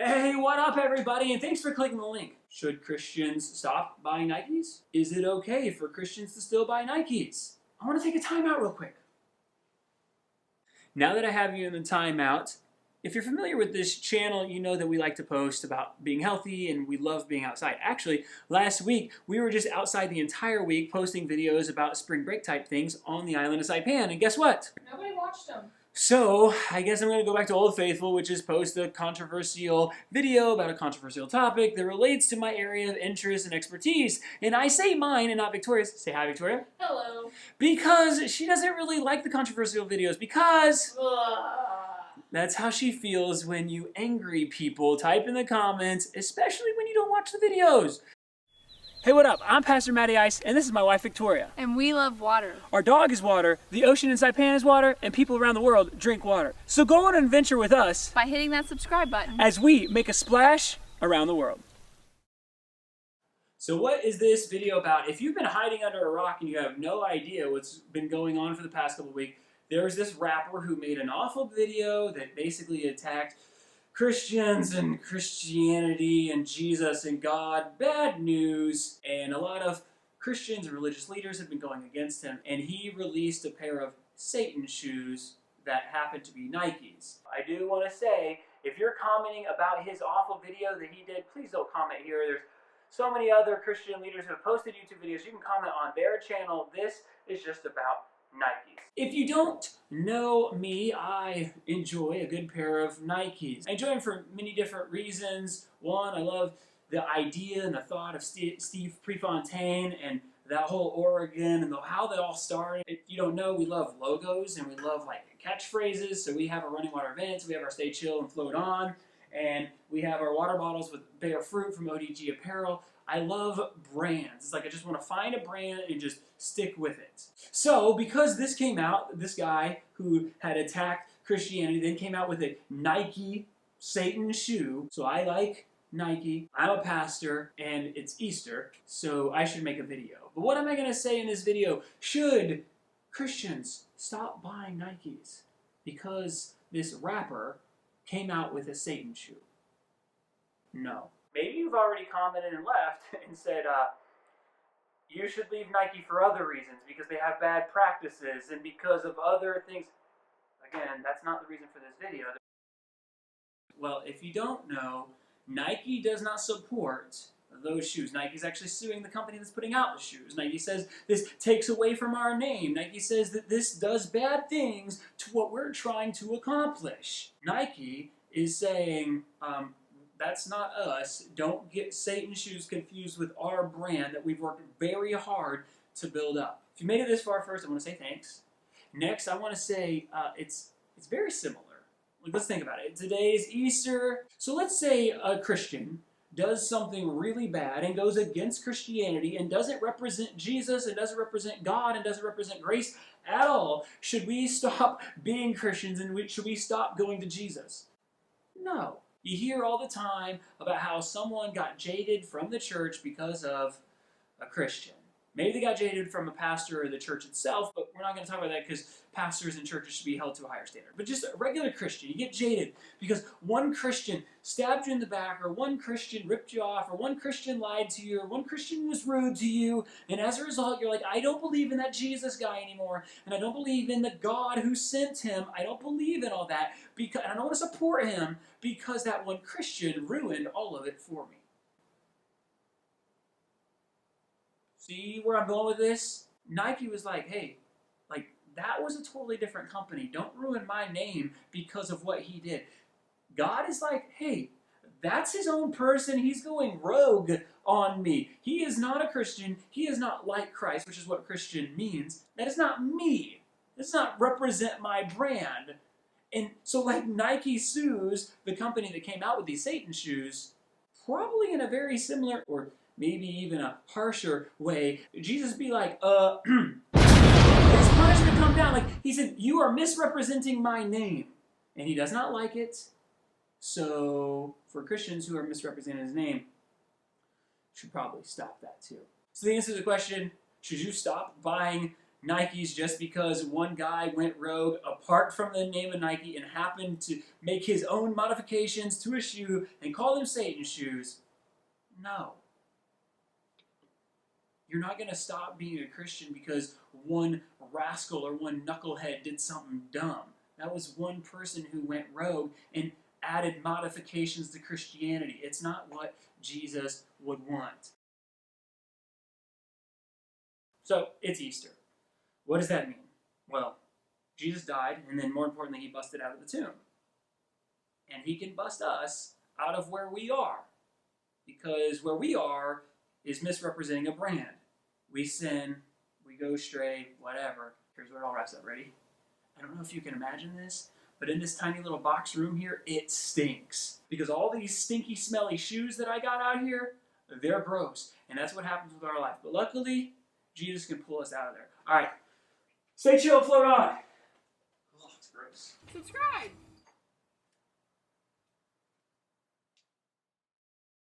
Hey, what up everybody, and thanks for clicking the link. Should Christians stop buying Nikes? Is it okay for Christians to still buy Nikes? I want to take a timeout real quick. Now that I have you in the timeout, if you're familiar with this channel, you know that we like to post about being healthy and we love being outside. Actually, last week, we were just outside the entire week posting videos about spring break type things on the island of Saipan, and guess what? Nobody watched them. So, I guess I'm going to go back to Old Faithful, which is post a controversial video about a controversial topic that relates to my area of interest and expertise. And I say mine and not Victoria's. Say hi, Victoria. Hello. Because she doesn't really like the controversial videos, because that's how she feels when you angry people type in the comments, especially when you don't watch the videos. Hey, what up? I'm Pastor Matty Ice, and this is my wife, Victoria. And we love water. Our dog is water, the ocean in Saipan is water, and people around the world drink water. So go on an adventure with us By hitting that subscribe button. as we make a splash around the world. So what is this video about? If you've been hiding under a rock and you have no idea what's been going on for the past couple of weeks, there's this rapper who made an awful video that basically attacked Christians and Christianity and Jesus and God. Bad news. And a lot of Christians and religious leaders have been going against him. And he released a pair of Satan shoes that happen to be Nikes. I do want to say, if you're commenting about his awful video that he did, please don't comment here. There's so many other Christian leaders who have posted YouTube videos. You can comment on their channel. This is just about Nikes. If you don't know me, I enjoy a good pair of Nikes. I enjoy them for many different reasons. One, I love the idea and the thought of Steve Prefontaine and that whole Oregon and how that all started. If you don't know, we love logos and we love like catchphrases. So we have our running water events, we have our Stay Chill and Float On, and we have our water bottles with Bear Fruit from ODG Apparel. I love brands. It's like I just want to find a brand and just stick with it. So because this came out, this guy who had attacked Christianity then came out with a Nike Satan shoe. So I like Nike, I'm a pastor, and it's Easter, so I should make a video. But what am I going to say in this video? Should Christians stop buying Nikes because this rapper came out with a Satan shoe? No. Maybe you've already commented and left and said, you should leave Nike for other reasons, because they have bad practices and because of other things. Again, that's not the reason for this video. Well, if you don't know, Nike does not support those shoes. Nike's actually suing the company that's putting out the shoes. Nike says this takes away from our name. Nike says that this does bad things to what we're trying to accomplish. Nike is saying, that's not us. Don't get Satan shoes confused with our brand that we've worked very hard to build up. If you made it this far, first I want to say thanks. Next, I want to say it's very similar. Like, let's think about it. Today is Easter. So let's say a Christian does something really bad and goes against Christianity and doesn't represent Jesus and doesn't represent God and doesn't represent grace at all. Should we stop being Christians and should we stop going to Jesus? No. You hear all the time about how someone got jaded from the church because of a Christian. Maybe they got jaded from a pastor or the church itself, but we're not going to talk about that because pastors and churches should be held to a higher standard. But just a regular Christian, you get jaded because one Christian stabbed you in the back, or one Christian ripped you off, or one Christian lied to you, or one Christian was rude to you, and as a result, you're like, I don't believe in that Jesus guy anymore, and I don't believe in the God who sent him. I don't believe in all that, because I don't want to support him because that one Christian ruined all of it for me. See where I'm going with this? Nike was like, hey, like, that was a totally different company. Don't ruin my name because of what he did. God is like, hey, that's his own person. He's going rogue on me. He is not a Christian. He is not like Christ, which is what Christian means. That is not me. That does not represent my brand. And so like Nike sues the company that came out with these Satan shoes, probably in a very similar or maybe even a harsher way. Jesus be like, his punishment come down. Like, he said, you are misrepresenting my name. And he does not like it. So, for Christians who are misrepresenting his name, should probably stop that too. So the answer to the question, should you stop buying Nikes just because one guy went rogue apart from the name of Nike and happened to make his own modifications to a shoe and call them Satan shoes. No. You're not going to stop being a Christian because one rascal or one knucklehead did something dumb. That was one person who went rogue and added modifications to Christianity. It's not what Jesus would want. So, it's Easter. What does that mean? Well, Jesus died, and then more importantly, he busted out of the tomb. And he can bust us out of where we are. Because where we are is misrepresenting a brand. We sin, we go astray, whatever. Here's where it all wraps up. Ready? I don't know if you can imagine this, but in this tiny little box room here, it stinks. Because all these stinky, smelly shoes that I got out here, they're gross. And that's what happens with our life. But luckily, Jesus can pull us out of there. All right. Stay chill, float on. Oh, it's gross. Subscribe.